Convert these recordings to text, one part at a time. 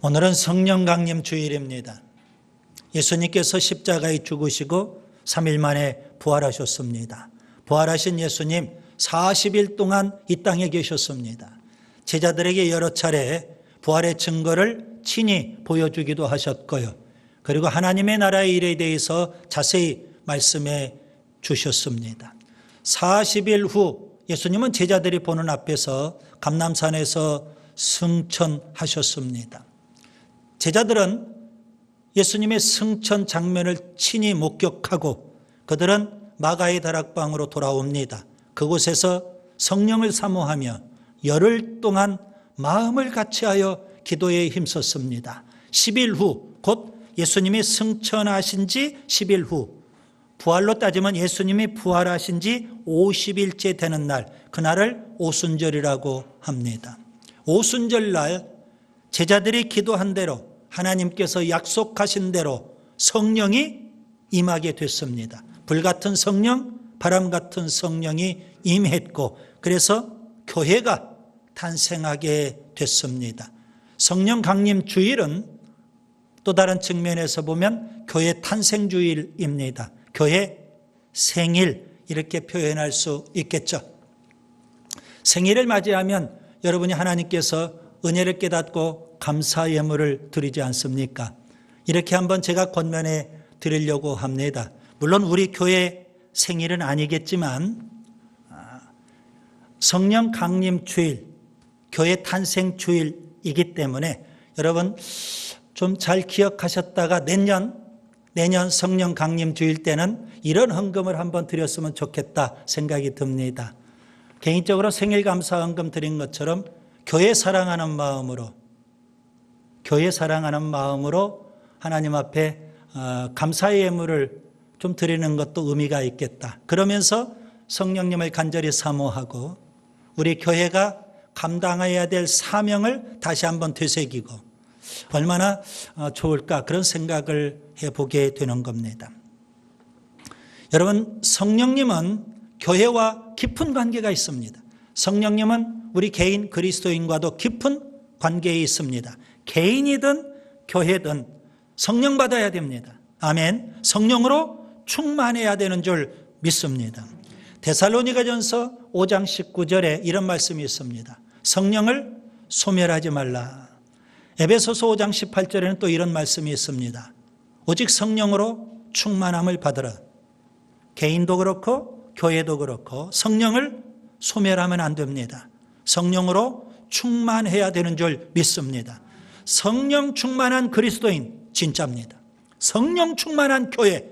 오늘은 성령 강림 주일입니다. 예수님께서 십자가에 죽으시고 3일 만에 부활하셨습니다. 부활하신 예수님 40일 동안 이 땅에 계셨습니다. 제자들에게 여러 차례 부활의 증거를 친히 보여주기도 하셨고요. 그리고 하나님의 나라의 일에 대해서 자세히 말씀해 주셨습니다. 40일 후 예수님은 제자들이 보는 앞에서 감람산에서 승천하셨습니다. 제자들은 예수님의 승천 장면을 친히 목격하고 그들은 마가의 다락방으로 돌아옵니다. 그곳에서 성령을 사모하며 열흘 동안 마음을 같이하여 기도에 힘썼습니다. 10일 후, 곧 예수님이 승천하신 지 10일 후, 부활로 따지면 예수님이 부활하신 지 50일째 되는 날, 그날을 오순절이라고 합니다. 오순절날 제자들이 기도한 대로 하나님께서 약속하신 대로 성령이 임하게 됐습니다. 불같은 성령, 바람 같은 성령이 임했고 그래서 교회가 탄생하게 됐습니다. 성령 강림 주일은 또 다른 측면에서 보면 교회 탄생 주일입니다. 교회 생일 이렇게 표현할 수 있겠죠. 생일을 맞이하면 여러분이 하나님께서 은혜를 깨닫고 감사 예물을 드리지 않습니까? 이렇게 한번 제가 권면해 드리려고 합니다. 물론 우리 교회 생일은 아니겠지만 성령 강림 주일, 교회 탄생 주일이기 때문에 여러분 좀 잘 기억하셨다가 내년 성령 강림 주일 때는 이런 헌금을 한번 드렸으면 좋겠다 생각이 듭니다. 개인적으로 생일 감사 헌금 드린 것처럼 교회 사랑하는 마음으로 하나님 앞에 감사의 예물을 좀 드리는 것도 의미가 있겠다. 그러면서 성령님을 간절히 사모하고 우리 교회가 감당해야 될 사명을 다시 한번 되새기고 얼마나 좋을까 그런 생각을 해보게 되는 겁니다. 여러분, 성령님은 교회와 깊은 관계가 있습니다. 성령님은 우리 개인 그리스도인과도 깊은 관계에 있습니다. 개인이든 교회든 성령 받아야 됩니다. 아멘. 성령으로 충만해야 되는 줄 믿습니다. 데살로니가전서 5장 19절에 이런 말씀이 있습니다. 성령을 소멸하지 말라. 에베소서 5장 18절에는 또 이런 말씀이 있습니다. 오직 성령으로 충만함을 받으라. 개인도 그렇고 교회도 그렇고 성령을 소멸하면 안 됩니다. 성령으로 충만해야 되는 줄 믿습니다. 성령 충만한 그리스도인 진짜입니다. 성령 충만한 교회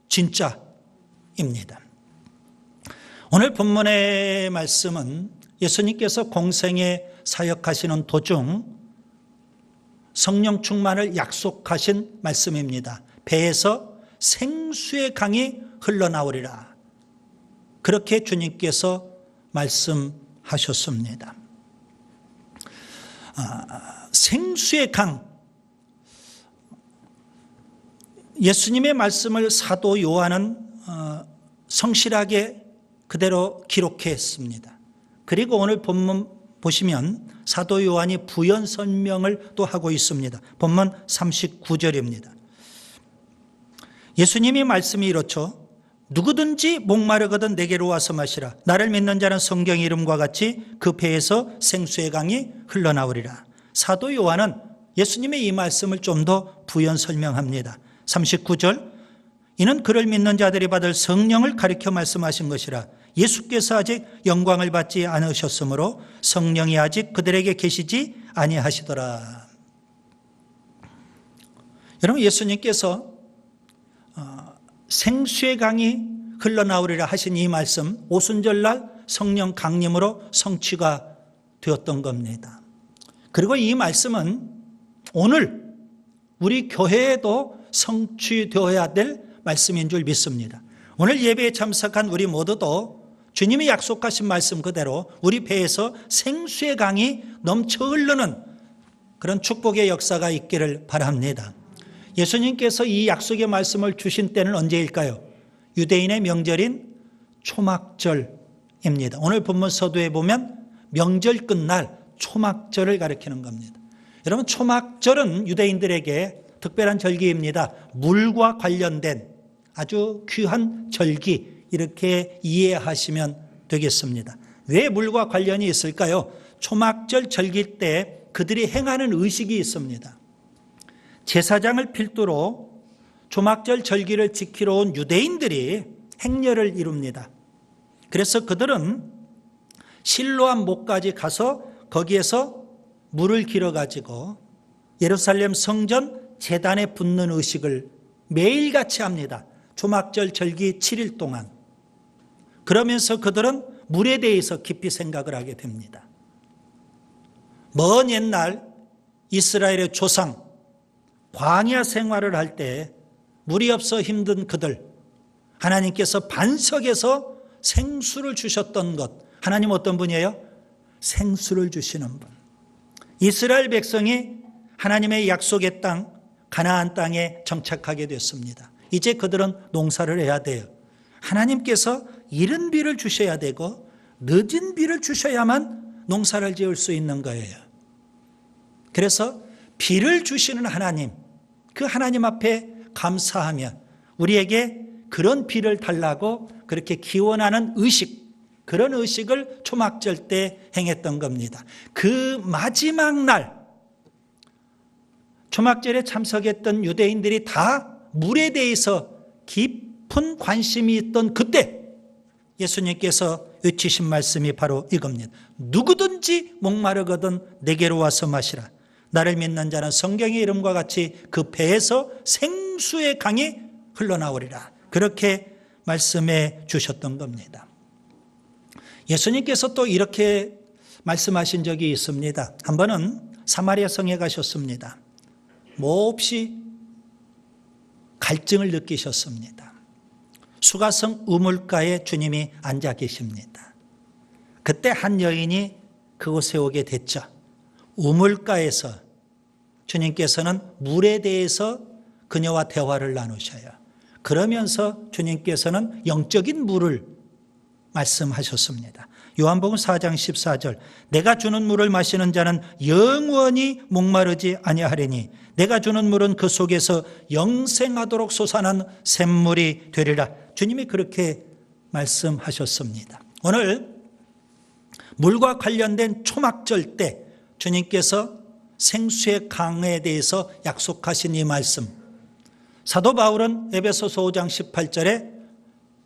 진짜입니다. 오늘 본문의 말씀은 예수님께서 공생에 사역하시는 도중 성령 충만을 약속하신 말씀입니다. 배에서 생수의 강이 흘러나오리라. 그렇게 주님께서 말씀하셨습니다. 생수의 강. 예수님의 말씀을 사도 요한은 성실하게 그대로 기록했습니다. 그리고 오늘 본문 보시면 사도 요한이 부연 설명을 또 하고 있습니다. 본문 39절입니다. 예수님이 말씀이 이렇죠. 누구든지 목마르거든 내게로 와서 마시라. 나를 믿는 자는 성경 이름과 같이 그 배에서 생수의 강이 흘러나오리라. 사도 요한은 예수님의 이 말씀을 좀 더 부연 설명합니다. 39절 이는 그를 믿는 자들이 받을 성령을 가리켜 말씀하신 것이라. 예수께서 아직 영광을 받지 않으셨으므로 성령이 아직 그들에게 계시지 아니하시더라. 여러분, 예수님께서 생수의 강이 흘러나오리라 하신 이 말씀 오순절날 성령 강림으로 성취가 되었던 겁니다. 그리고 이 말씀은 오늘 우리 교회에도 성취되어야 될 말씀인 줄 믿습니다. 오늘 예배에 참석한 우리 모두도 주님이 약속하신 말씀 그대로 우리 배에서 생수의 강이 넘쳐 흐르는 그런 축복의 역사가 있기를 바랍니다. 예수님께서 이 약속의 말씀을 주신 때는 언제일까요? 유대인의 명절인 초막절입니다. 오늘 본문 서두에 보면 명절 끝날 초막절을 가리키는 겁니다. 여러분, 초막절은 유대인들에게 특별한 절기입니다. 물과 관련된 아주 귀한 절기, 이렇게 이해하시면 되겠습니다. 왜 물과 관련이 있을까요? 초막절 절기 때 그들이 행하는 의식이 있습니다. 제사장을 필두로 초막절 절기를 지키러 온 유대인들이 행렬을 이룹니다. 그래서 그들은 실로암 목까지 가서 거기에서 물을 길어가지고 예루살렘 성전 제단에 붓는 의식을 매일같이 합니다. 초막절 절기 7일 동안. 그러면서 그들은 물에 대해서 깊이 생각을 하게 됩니다. 먼 옛날 이스라엘의 조상, 광야 생활을 할 때 물이 없어 힘든 그들, 하나님께서 반석에서 생수를 주셨던 것. 하나님 어떤 분이에요? 생수를 주시는 분. 이스라엘 백성이 하나님의 약속의 땅, 가나안 땅에 정착하게 됐습니다. 이제 그들은 농사를 해야 돼요. 하나님께서 이른 비를 주셔야 되고 늦은 비를 주셔야만 농사를 지을 수 있는 거예요. 그래서 비를 주시는 하나님, 그 하나님 앞에 감사하며 우리에게 그런 비를 달라고 그렇게 기원하는 의식, 그런 의식을 초막절 때 행했던 겁니다. 그 마지막 날 초막절에 참석했던 유대인들이 다 물에 대해서 깊은 관심이 있던 그때 예수님께서 외치신 말씀이 바로 이겁니다. 누구든지 목마르거든 내게로 와서 마시라. 나를 믿는 자는 성경의 이름과 같이 그 배에서 생수의 강이 흘러나오리라. 그렇게 말씀해 주셨던 겁니다. 예수님께서 또 이렇게 말씀하신 적이 있습니다. 한 번은 사마리아 성에 가셨습니다. 몹시 갈증을 느끼셨습니다. 수가성 우물가에 주님이 앉아 계십니다. 그때 한 여인이 그곳에 오게 됐죠. 우물가에서 주님께서는 물에 대해서 그녀와 대화를 나누셔요. 그러면서 주님께서는 영적인 물을 말씀하셨습니다. 요한복음 4장 14절, 내가 주는 물을 마시는 자는 영원히 목마르지 아니하리니 내가 주는 물은 그 속에서 영생하도록 솟아난 샘물이 되리라. 주님이 그렇게 말씀하셨습니다. 오늘 물과 관련된 초막절 때 주님께서 생수의 강에 대해서 약속하신 이 말씀, 사도 바울은 에베소서 5장 18절에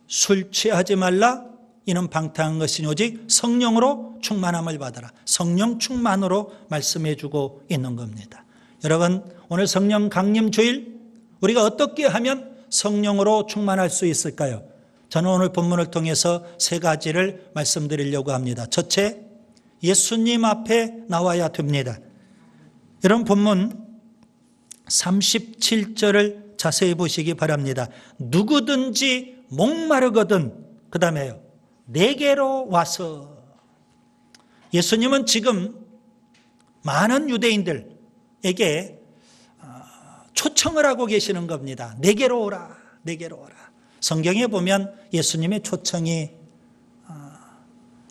술 취하지 말라, 이는 방탕한 것이니 오직 성령으로 충만함을 받아라. 성령 충만으로 말씀해 주고 있는 겁니다. 여러분, 오늘 성령 강림 주일 우리가 어떻게 하면 성령으로 충만할 수 있을까요? 저는 오늘 본문을 통해서 세 가지를 말씀드리려고 합니다. 첫째, 예수님 앞에 나와야 됩니다. 여러분, 본문 37절을 자세히 보시기 바랍니다. 누구든지 목마르거든, 그 다음에요, 내게로 와서. 예수님은 지금 많은 유대인들에게 초청을 하고 계시는 겁니다. 내게로 오라, 내게로 오라. 성경에 보면 예수님의 초청이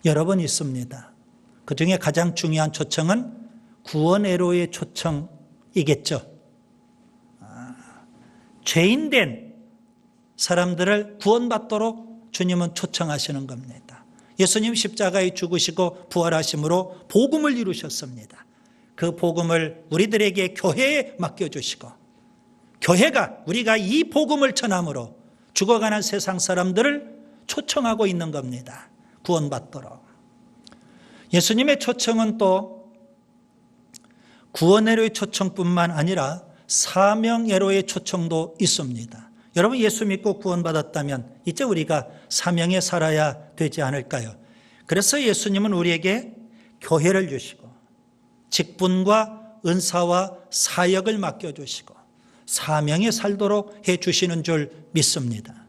여러 번 있습니다. 그 중에 가장 중요한 초청은 구원회로의 초청이겠죠. 죄인된 사람들을 구원받도록 주님은 초청하시는 겁니다. 예수님 십자가에 죽으시고 부활하심으로 복음을 이루셨습니다. 그 복음을 우리들에게 교회에 맡겨주시고, 교회가 우리가 이 복음을 전함으로 죽어가는 세상 사람들을 초청하고 있는 겁니다. 구원받도록. 예수님의 초청은 또 구원회로의 초청뿐만 아니라 사명회로의 초청도 있습니다. 여러분, 예수 믿고 구원받았다면 이제 우리가 사명에 살아야 되지 않을까요? 그래서 예수님은 우리에게 교회를 주시고 직분과 은사와 사역을 맡겨주시고 사명에 살도록 해주시는 줄 믿습니다.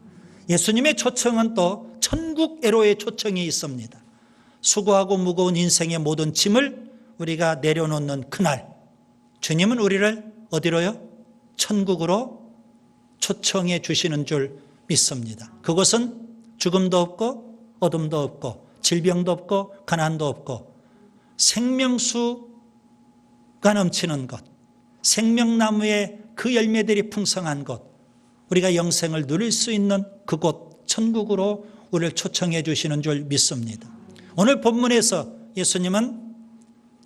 예수님의 초청은 또 천국애로의 초청이 있습니다. 수고하고 무거운 인생의 모든 짐을 우리가 내려놓는 그날, 주님은 우리를 어디로요? 천국으로 초청해 주시는 줄 믿습니다. 그곳은 죽음도 없고 어둠도 없고 질병도 없고 가난도 없고 생명수가 넘치는 곳, 생명나무의 그 열매들이 풍성한 곳, 우리가 영생을 누릴 수 있는 그곳 천국으로 우리를 초청해 주시는 줄 믿습니다. 오늘 본문에서 예수님은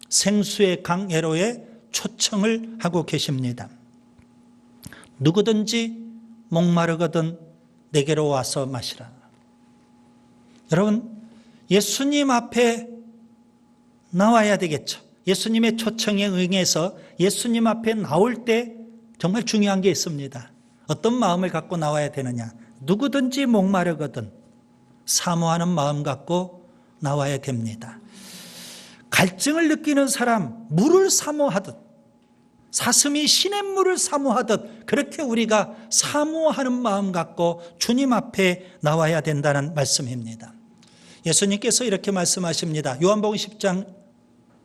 생수의 강 애로에 초청을 하고 계십니다. 누구든지 목마르거든 내게로 와서 마시라. 여러분, 예수님 앞에 나와야 되겠죠. 예수님의 초청에 응해서 예수님 앞에 나올 때 정말 중요한 게 있습니다. 어떤 마음을 갖고 나와야 되느냐. 누구든지 목마르거든 사모하는 마음 갖고 나와야 됩니다. 갈증을 느끼는 사람, 물을 사모하듯, 사슴이 시냇물을 사모하듯 그렇게 우리가 사모하는 마음 갖고 주님 앞에 나와야 된다는 말씀입니다. 예수님께서 이렇게 말씀하십니다. 요한복음 10장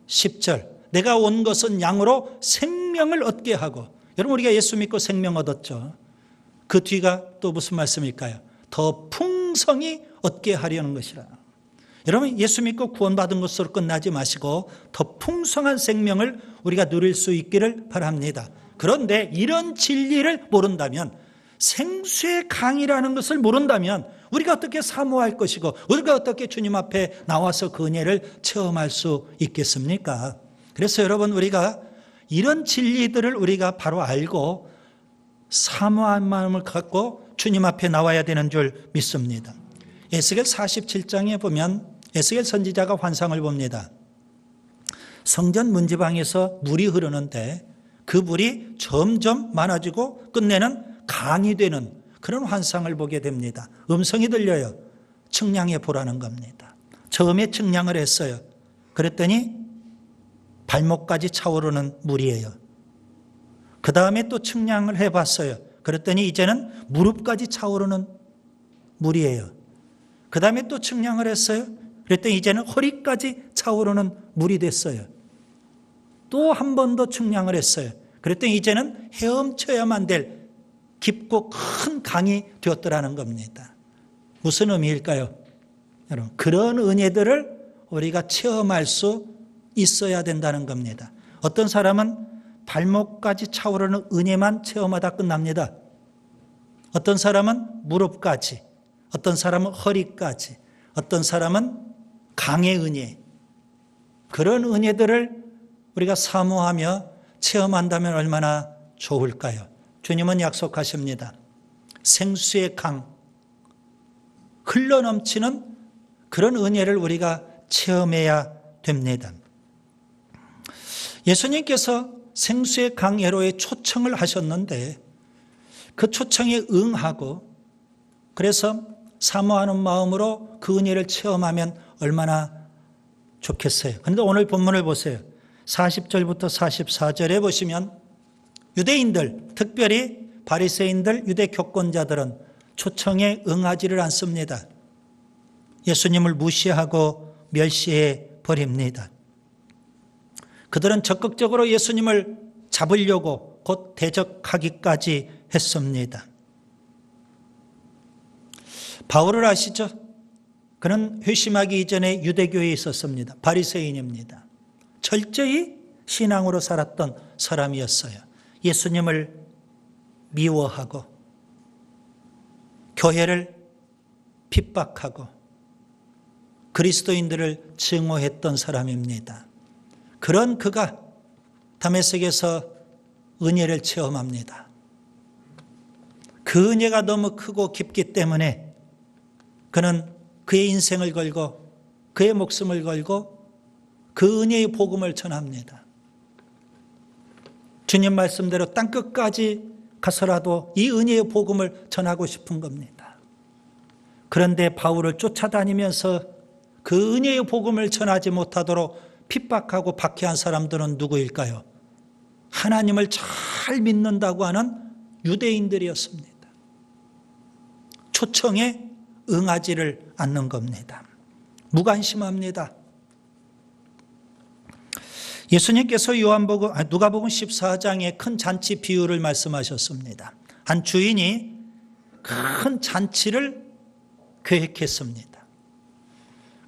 10절, 내가 온 것은 양으로 생명을 얻게 하고. 여러분, 우리가 예수 믿고 생명 얻었죠. 그 뒤가 또 무슨 말씀일까요? 더 풍성히 얻게 하려는 것이라. 여러분, 예수 믿고 구원받은 것으로 끝나지 마시고 더 풍성한 생명을 우리가 누릴 수 있기를 바랍니다. 그런데 이런 진리를 모른다면, 생수의 강이라는 것을 모른다면 우리가 어떻게 사모할 것이고 우리가 어떻게 주님 앞에 나와서 그 은혜를 체험할 수 있겠습니까? 그래서 여러분, 우리가 이런 진리들을 우리가 바로 알고 사모한 마음을 갖고 주님 앞에 나와야 되는 줄 믿습니다. 에스겔 47장에 보면 에스겔 선지자가 환상을 봅니다. 성전 문지방에서 물이 흐르는데 그 물이 점점 많아지고 끝내는 강이 되는 그런 환상을 보게 됩니다. 음성이 들려요. 측량해 보라는 겁니다. 처음에 측량을 했어요. 그랬더니 발목까지 차오르는 물이에요. 그 다음에 또 측량을 해봤어요. 그랬더니 이제는 무릎까지 차오르는 물이에요. 그 다음에 또 측량을 했어요. 그랬더니 이제는 허리까지 차오르는 물이 됐어요. 또 한 번 더 측량을 했어요. 그랬더니 이제는 헤엄쳐야만 될 깊고 큰 강이 되었더라는 겁니다. 무슨 의미일까요? 여러분, 그런 은혜들을 우리가 체험할 수 있어야 된다는 겁니다. 어떤 사람은 발목까지 차오르는 은혜만 체험하다 끝납니다. 어떤 사람은 무릎까지, 어떤 사람은 허리까지, 어떤 사람은 강의 은혜, 그런 은혜들을 우리가 사모하며 체험한다면 얼마나 좋을까요? 주님은 약속하십니다. 생수의 강, 흘러넘치는 그런 은혜를 우리가 체험해야 됩니다. 예수님께서 생수의 강 애로에 초청을 하셨는데 그 초청에 응하고 그래서 사모하는 마음으로 그 은혜를 체험하면 얼마나 좋겠어요. 그런데 오늘 본문을 보세요. 40절부터 44절에 보시면 유대인들, 특별히 바리새인들, 유대 교권자들은 초청에 응하지를 않습니다. 예수님을 무시하고 멸시해 버립니다. 그들은 적극적으로 예수님을 잡으려고 곧 대적하기까지 했습니다. 바울을 아시죠? 그는 회심하기 이전에 유대교에 있었습니다. 바리새인입니다. 철저히 신앙으로 살았던 사람이었어요. 예수님을 미워하고 교회를 핍박하고 그리스도인들을 증오했던 사람입니다. 그런 그가 다메섹에서 은혜를 체험합니다. 그 은혜가 너무 크고 깊기 때문에 그는 그의 인생을 걸고 그의 목숨을 걸고 그 은혜의 복음을 전합니다. 주님 말씀대로 땅끝까지 가서라도 이 은혜의 복음을 전하고 싶은 겁니다. 그런데 바울을 쫓아다니면서 그 은혜의 복음을 전하지 못하도록 핍박하고 박해한 사람들은 누구일까요? 하나님을 잘 믿는다고 하는 유대인들이었습니다. 초청에 응하지를 않는 겁니다. 무관심합니다. 예수님께서 누가복음 14장에 큰 잔치 비유를 말씀하셨습니다. 한 주인이 큰 잔치를 계획했습니다.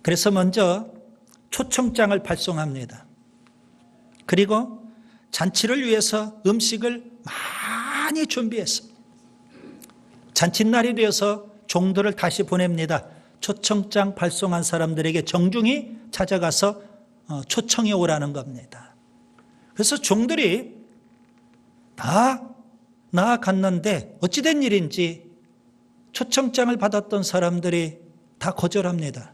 그래서 먼저 초청장을 발송합니다. 그리고 잔치를 위해서 음식을 많이 준비했습니다. 잔칫날이 되어서 종들을 다시 보냅니다. 초청장 발송한 사람들에게 정중히 찾아가서 초청해 오라는 겁니다. 그래서 종들이 다 나아갔는데 어찌된 일인지 초청장을 받았던 사람들이 다 거절합니다.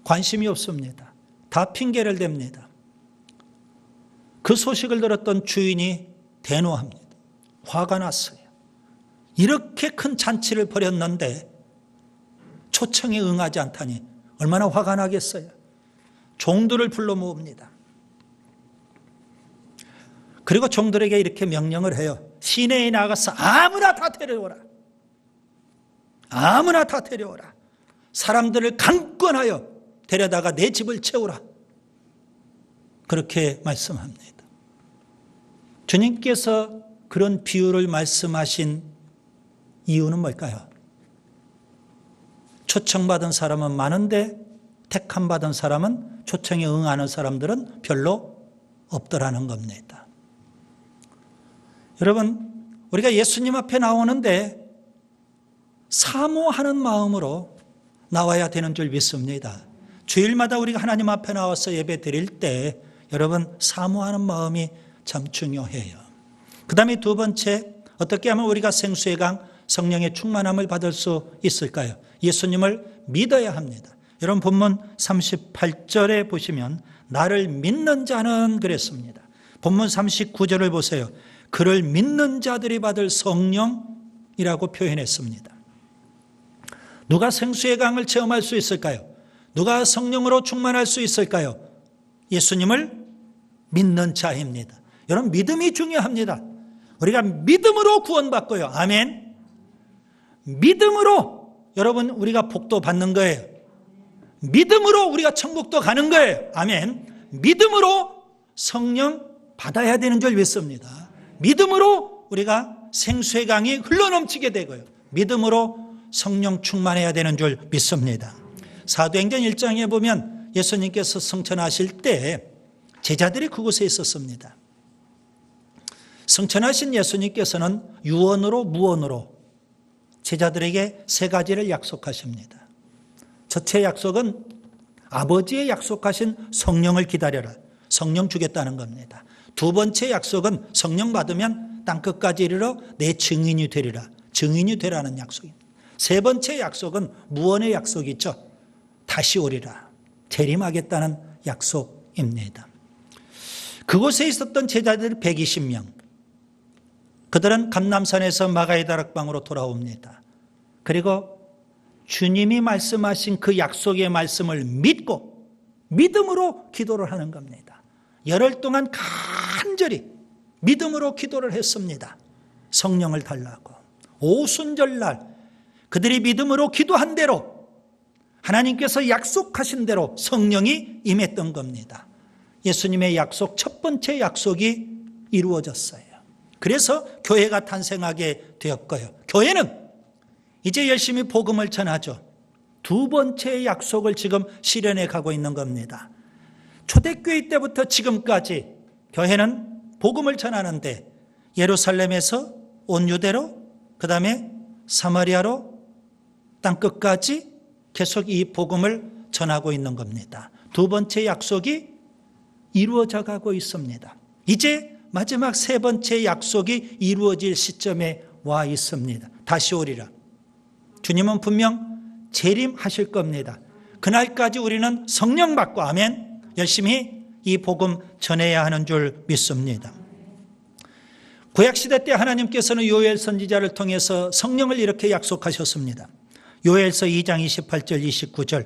관심이 없습니다. 다 핑계를 댑니다. 그 소식을 들었던 주인이 대노합니다. 화가 났어요. 이렇게 큰 잔치를 벌였는데 초청에 응하지 않다니 얼마나 화가 나겠어요. 종들을 불러 모읍니다. 그리고 종들에게 이렇게 명령을 해요. 시내에 나가서 아무나 다 데려오라. 아무나 다 데려오라. 사람들을 강권하여 데려다가 내 집을 채우라. 그렇게 말씀합니다. 주님께서 그런 비유를 말씀하신 이유는 뭘까요? 초청받은 사람은 많은데 택함받은 사람은, 초청에 응하는 사람들은 별로 없더라는 겁니다. 여러분, 우리가 예수님 앞에 나오는데 사모하는 마음으로 나와야 되는 줄 믿습니다. 주일마다 우리가 하나님 앞에 나와서 예배 드릴 때 여러분 사모하는 마음이 참 중요해요. 그 다음에 두 번째, 어떻게 하면 우리가 생수의 강 성령의 충만함을 받을 수 있을까요? 예수님을 믿어야 합니다. 여러분 본문 38절에 보시면 나를 믿는 자는 그랬습니다. 본문 39절을 보세요. 그를 믿는 자들이 받을 성령이라고 표현했습니다. 누가 생수의 강을 체험할 수 있을까요? 누가 성령으로 충만할 수 있을까요? 예수님을 믿는 자입니다. 여러분 믿음이 중요합니다. 우리가 믿음으로 구원받고요. 아멘. 믿음으로 여러분 우리가 복도 받는 거예요. 믿음으로 우리가 천국도 가는 거예요. 아멘. 믿음으로 성령 받아야 되는 줄 믿습니다. 믿음으로 우리가 생수의 강이 흘러넘치게 되고요. 믿음으로 성령 충만해야 되는 줄 믿습니다. 사도행전 1장에 보면 예수님께서 성천하실 때 제자들이 그곳에 있었습니다. 성천하신 예수님께서는 유언으로 무언으로 제자들에게 세 가지를 약속하십니다. 첫째 약속은 아버지의 약속하신 성령을 기다려라. 성령 주겠다는 겁니다. 두 번째 약속은 성령 받으면 땅끝까지 이르러 내 증인이 되리라. 증인이 되라는 약속입니다. 세 번째 약속은 무언의 약속이죠. 다시 오리라. 재림하겠다는 약속입니다. 그곳에 있었던 제자들 120명. 그들은 감람산에서 마가의 다락방으로 돌아옵니다. 그리고 주님이 말씀하신 그 약속의 말씀을 믿고 믿음으로 기도를 하는 겁니다. 열흘 동안 간절히 믿음으로 기도를 했습니다. 성령을 달라고. 오순절날 그들이 믿음으로 기도한 대로 하나님께서 약속하신 대로 성령이 임했던 겁니다. 예수님의 약속, 첫 번째 약속이 이루어졌어요. 그래서 교회가 탄생하게 되었고요. 교회는 이제 열심히 복음을 전하죠. 두 번째 약속을 지금 실현해 가고 있는 겁니다. 초대교회 때부터 지금까지 교회는 복음을 전하는데 예루살렘에서 온 유대로, 그 다음에 사마리아로 땅끝까지 계속 이 복음을 전하고 있는 겁니다. 두 번째 약속이 이루어져 가고 있습니다. 이제 마지막 세 번째 약속이 이루어질 시점에 와 있습니다. 다시 오리라. 주님은 분명 재림하실 겁니다. 그날까지 우리는 성령 받고 아멘 열심히 이 복음 전해야 하는 줄 믿습니다. 구약시대 때 하나님께서는 요엘 선지자를 통해서 성령을 이렇게 약속하셨습니다. 요엘서 2장 28절 29절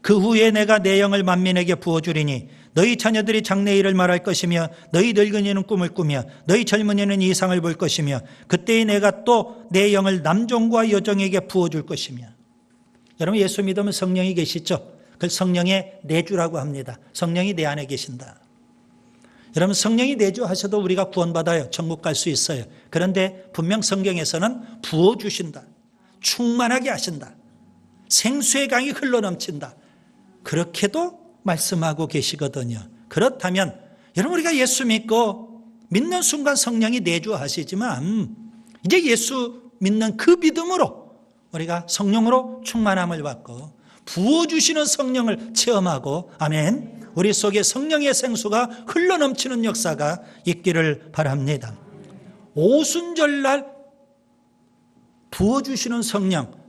그 후에 내가 내 영을 만민에게 부어주리니 너희 자녀들이 장래일을 말할 것이며 너희 늙은이는 꿈을 꾸며 너희 젊은이는 이상을 볼 것이며 그때에 내가 또 내 영을 남종과 여종에게 부어줄 것이며. 여러분 예수 믿으면 성령이 계시죠? 그걸 성령의 내주라고 합니다. 성령이 내 안에 계신다. 여러분 성령이 내주하셔도 우리가 구원받아요. 천국 갈 수 있어요. 그런데 분명 성경에서는 부어주신다. 충만하게 하신다. 생수의 강이 흘러넘친다. 그렇게도 말씀하고 계시거든요. 그렇다면 여러분 우리가 예수 믿고 믿는 순간 성령이 내주하시지만 이제 예수 믿는 그 믿음으로 우리가 성령으로 충만함을 받고 부어주시는 성령을 체험하고, 아멘, 우리 속에 성령의 생수가 흘러넘치는 역사가 있기를 바랍니다. 오순절날 부어주시는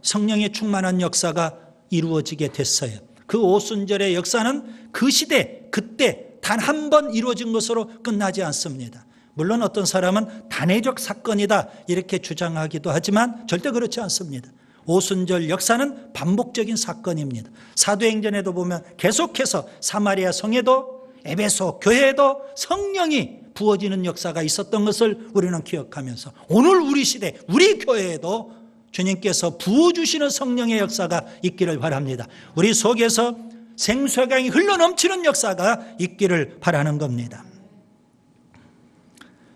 성령의 충만한 역사가 이루어지게 됐어요. 그 오순절의 역사는 그 시대, 그때 단 한 번 이루어진 것으로 끝나지 않습니다. 물론 어떤 사람은 단회적 사건이다 이렇게 주장하기도 하지만 절대 그렇지 않습니다. 오순절 역사는 반복적인 사건입니다. 사도행전에도 보면 계속해서 사마리아 성에도 에베소 교회에도 성령이 부어지는 역사가 있었던 것을 우리는 기억하면서 오늘 우리 시대, 우리 교회에도 주님께서 부어주시는 성령의 역사가 있기를 바랍니다. 우리 속에서 생수의 강이 흘러넘치는 역사가 있기를 바라는 겁니다.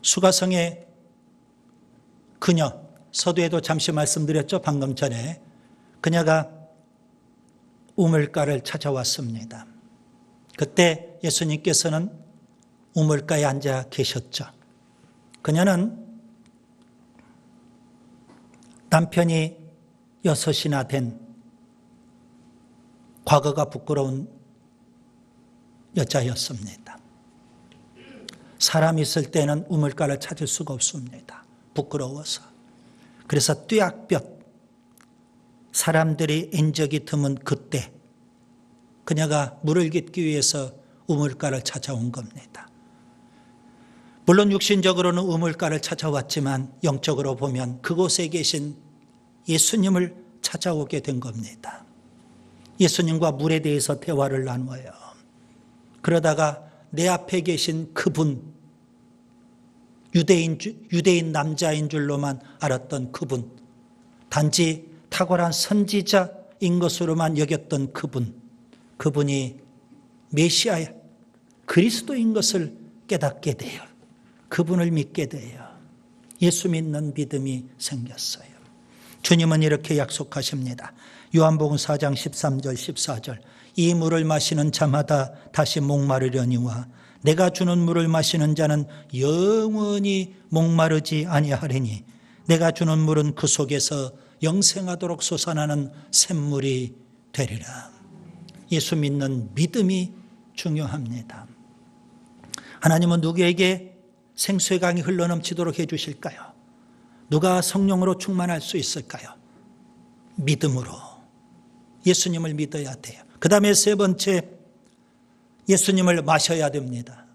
수가성의 그녀, 서두에도 잠시 말씀드렸죠. 방금 전에. 그녀가 우물가를 찾아왔습니다. 그때 예수님께서는 우물가에 앉아 계셨죠. 그녀는 남편이 6이나 된 과거가 부끄러운 여자였습니다. 사람 있을 때는 우물가를 찾을 수가 없습니다. 부끄러워서. 그래서 뙤약볕, 사람들이 인적이 드문 그때 그녀가 물을 깃기 위해서 우물가를 찾아온 겁니다. 물론 육신적으로는 우물가를 찾아왔지만 영적으로 보면 그곳에 계신 예수님을 찾아오게 된 겁니다. 예수님과 물에 대해서 대화를 나누어요. 그러다가 내 앞에 계신 그분, 유대인 남자인 줄로만 알았던 그분, 단지 탁월한 선지자인 것으로만 여겼던 그분이 메시아 그리스도인 것을 깨닫게 돼요. 그분을 믿게 돼요. 예수 믿는 믿음이 생겼어요. 주님은 이렇게 약속하십니다. 요한복음 4장 13절 14절 이 물을 마시는 자마다 다시 목마르려니와 내가 주는 물을 마시는 자는 영원히 목마르지 아니하리니 내가 주는 물은 그 속에서 영생하도록 솟아나는 샘물이 되리라. 예수 믿는 믿음이 중요합니다. 하나님은 누구에게 생수의 강이 흘러넘치도록 해 주실까요? 누가 성령으로 충만할 수 있을까요? 믿음으로. 예수님을 믿어야 돼요. 그 다음에 세 번째, 예수님을 마셔야 됩니다.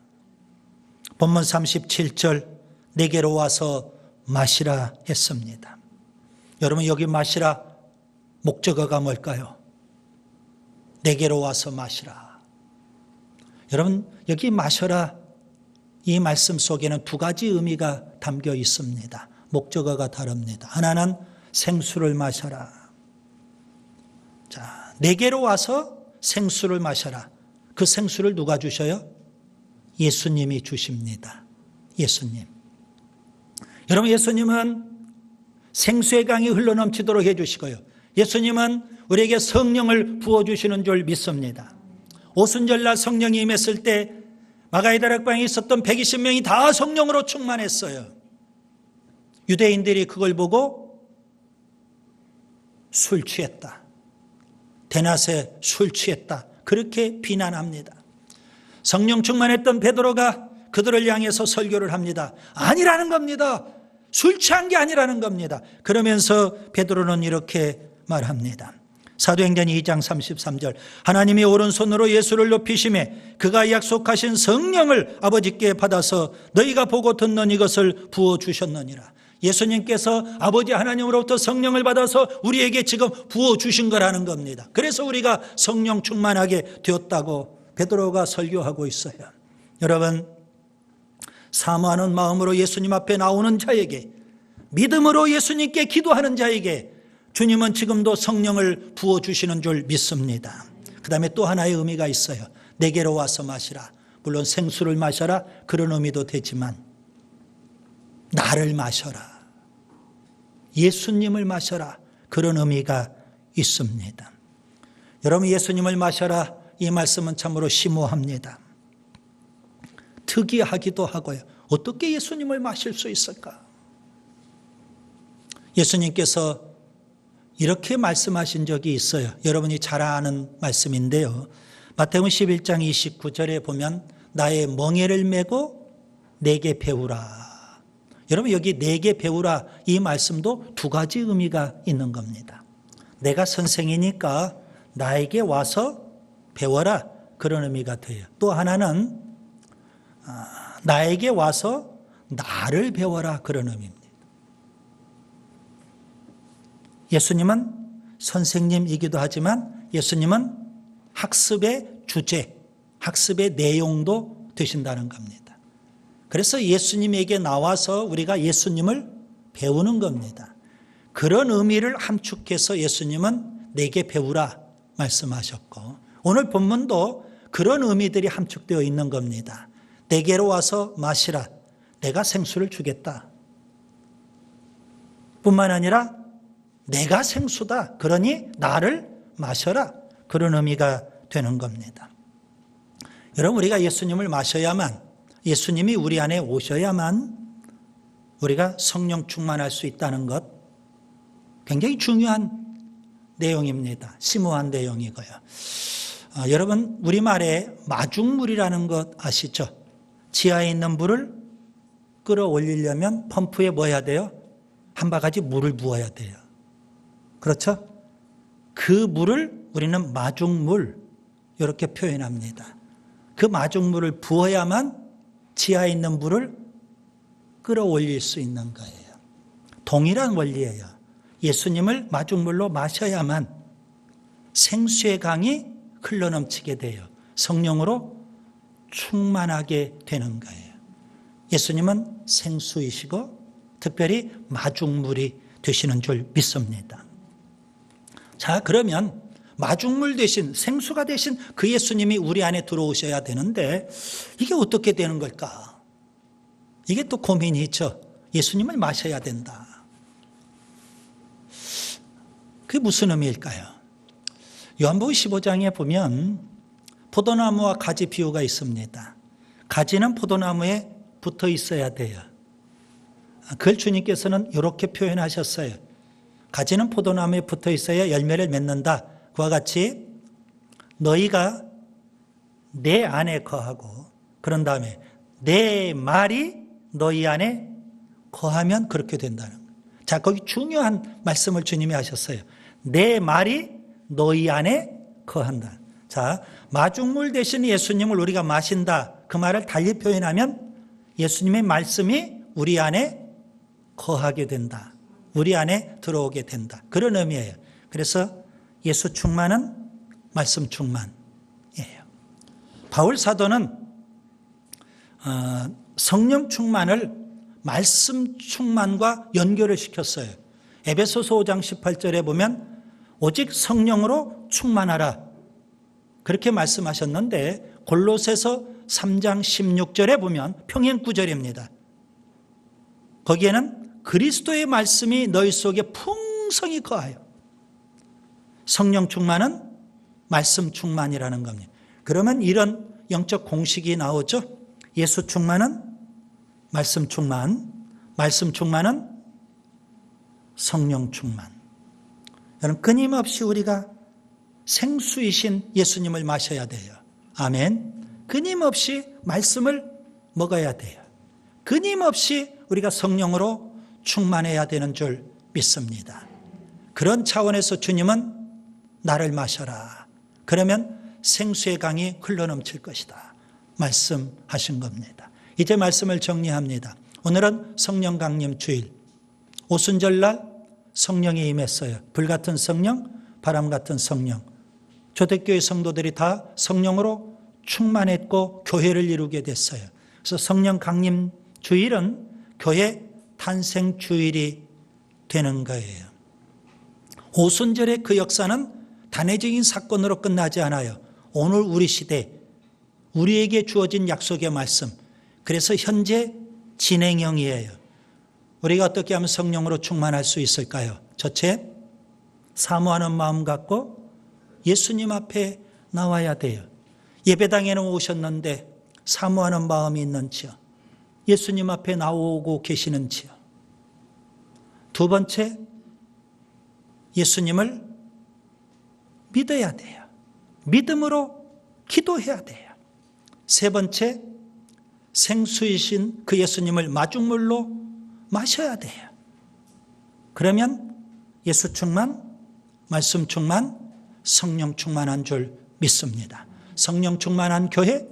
본문 37절 내게로 와서 마시라 했습니다. 여러분 여기 마시라 목적어가 뭘까요? 내게로 와서 마시라. 여러분 여기 마셔라 이 말씀 속에는 두 가지 의미가 담겨 있습니다. 목적어가 다릅니다. 하나는 생수를 마셔라. 자, 내게로 와서 생수를 마셔라. 그 생수를 누가 주셔요? 예수님이 주십니다. 예수님. 여러분 예수님은 생수의 강이 흘러넘치도록 해주시고요. 예수님은 우리에게 성령을 부어주시는 줄 믿습니다. 오순절날 성령이 임했을 때 마가의 다락방에 있었던 120명이 다 성령으로 충만했어요. 유대인들이 그걸 보고 술 취했다. 대낮에 술 취했다. 그렇게 비난합니다. 성령 충만했던 베드로가 그들을 향해서 설교를 합니다. 아니라는 겁니다. 술 취한 게 아니라는 겁니다. 그러면서 베드로는 이렇게 말합니다. 사도행전 2장 33절 하나님이 오른손으로 예수를 높이시매 그가 약속하신 성령을 아버지께 받아서 너희가 보고 듣는 이것을 부어주셨느니라. 예수님께서 아버지 하나님으로부터 성령을 받아서 우리에게 지금 부어주신 거라는 겁니다. 그래서 우리가 성령 충만하게 되었다고 베드로가 설교하고 있어요. 여러분 사모하는 마음으로 예수님 앞에 나오는 자에게 믿음으로 예수님께 기도하는 자에게 주님은 지금도 성령을 부어주시는 줄 믿습니다. 그 다음에 또 하나의 의미가 있어요. 내게로 와서 마시라. 물론 생수를 마셔라 그런 의미도 되지만 나를 마셔라. 예수님을 마셔라. 그런 의미가 있습니다. 여러분 예수님을 마셔라. 이 말씀은 참으로 심오합니다. 특이하기도 하고요. 어떻게 예수님을 마실 수 있을까? 예수님께서 이렇게 말씀하신 적이 있어요. 여러분이 잘 아는 말씀인데요. 마태복음 11장 29절에 보면 나의 멍에를 메고 내게 배우라. 여러분 여기 내게 배우라 이 말씀도 두 가지 의미가 있는 겁니다. 내가 선생이니까 나에게 와서 배워라 그런 의미가 돼요. 또 하나는 나에게 와서 나를 배워라 그런 의미입니다. 예수님은 선생님이기도 하지만 예수님은 학습의 주제, 학습의 내용도 되신다는 겁니다. 그래서 예수님에게 나와서 우리가 예수님을 배우는 겁니다. 그런 의미를 함축해서 예수님은 내게 배우라 말씀하셨고 오늘 본문도 그런 의미들이 함축되어 있는 겁니다. 내게로 와서 마시라. 내가 생수를 주겠다. 뿐만 아니라 내가 생수다. 그러니 나를 마셔라. 그런 의미가 되는 겁니다. 여러분 우리가 예수님을 마셔야만 예수님이 우리 안에 오셔야만 우리가 성령 충만할 수 있다는 것 굉장히 중요한 내용입니다. 심오한 내용이고요. 여러분 우리말에 마중물이라는 것 아시죠? 지하에 있는 물을 끌어올리려면 펌프에 뭐 해야 돼요? 한 바가지 물을 부어야 돼요. 그렇죠? 그 물을 우리는 마중물 이렇게 표현합니다. 그 마중물을 부어야만 지하에 있는 물을 끌어올릴 수 있는 거예요. 동일한 원리예요. 예수님을 마중물로 마셔야만 생수의 강이 흘러넘치게 돼요. 성령으로 충만하게 되는 거예요. 예수님은 생수이시고 특별히 마중물이 되시는 줄 믿습니다. 자, 그러면 마중물 대신 생수가 되신 그 예수님이 우리 안에 들어오셔야 되는데 이게 어떻게 되는 걸까? 이게 또 고민이 있죠. 예수님을 마셔야 된다. 그게 무슨 의미일까요? 요한복음 15장에 보면 포도나무와 가지 비유가 있습니다. 가지는 포도나무에 붙어 있어야 돼요. 그걸 주님께서는 이렇게 표현하셨어요. 가지는 포도나무에 붙어 있어야 열매를 맺는다. 그와 같이 너희가 내 안에 거하고 그런 다음에 내 말이 너희 안에 거하면 그렇게 된다는 거예요. 자, 거기 중요한 말씀을 주님이 하셨어요. 내 말이 너희 안에 거한다. 자, 마중물 대신 예수님을 우리가 마신다. 그 말을 달리 표현하면 예수님의 말씀이 우리 안에 거하게 된다. 우리 안에 들어오게 된다. 그런 의미예요. 그래서 예수 충만은 말씀 충만이에요. 바울 사도는 성령 충만을 말씀 충만과 연결을 시켰어요. 에베소서 5장 18절에 보면 오직 성령으로 충만하라. 그렇게 말씀하셨는데 골로새서 3장 16절에 보면 평행 구절입니다. 거기에는 그리스도의 말씀이 너희 속에 풍성히 거하여 성령 충만은 말씀 충만이라는 겁니다. 그러면 이런 영적 공식이 나오죠. 예수 충만은 말씀 충만, 말씀 충만은 성령 충만. 여러분 끊임없이 우리가 생수이신 예수님을 마셔야 돼요. 아멘. 끊임없이 말씀을 먹어야 돼요. 끊임없이 우리가 성령으로 충만해야 되는 줄 믿습니다. 그런 차원에서 주님은 나를 마셔라. 그러면 생수의 강이 흘러넘칠 것이다. 말씀하신 겁니다. 이제 말씀을 정리합니다. 오늘은 성령 강림 주일. 오순절날 성령이 임했어요. 불같은 성령, 바람 같은 성령. 초대교회 성도들이 다 성령으로 충만했고 교회를 이루게 됐어요. 그래서 성령 강림 주일은 교회 탄생 주일이 되는 거예요. 오순절의 그 역사는 단회적인 사건으로 끝나지 않아요. 오늘 우리 시대, 우리에게 주어진 약속의 말씀. 그래서 현재 진행형이에요. 우리가 어떻게 하면 성령으로 충만할 수 있을까요? 첫째, 사모하는 마음 갖고 예수님 앞에 나와야 돼요. 예배당에는 오셨는데 사모하는 마음이 있는지요? 예수님 앞에 나오고 계시는지요? 두 번째, 예수님을 믿어야 돼요. 믿음으로 기도해야 돼요. 세 번째, 생수이신 그 예수님을 마중물로 마셔야 돼요. 그러면 예수 충만, 말씀 충만, 성령 충만한 줄 믿습니다. 성령 충만한 교회,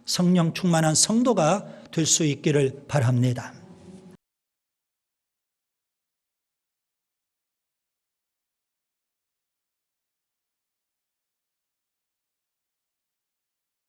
성령 충만한 성도가 될 수 있기를 바랍니다.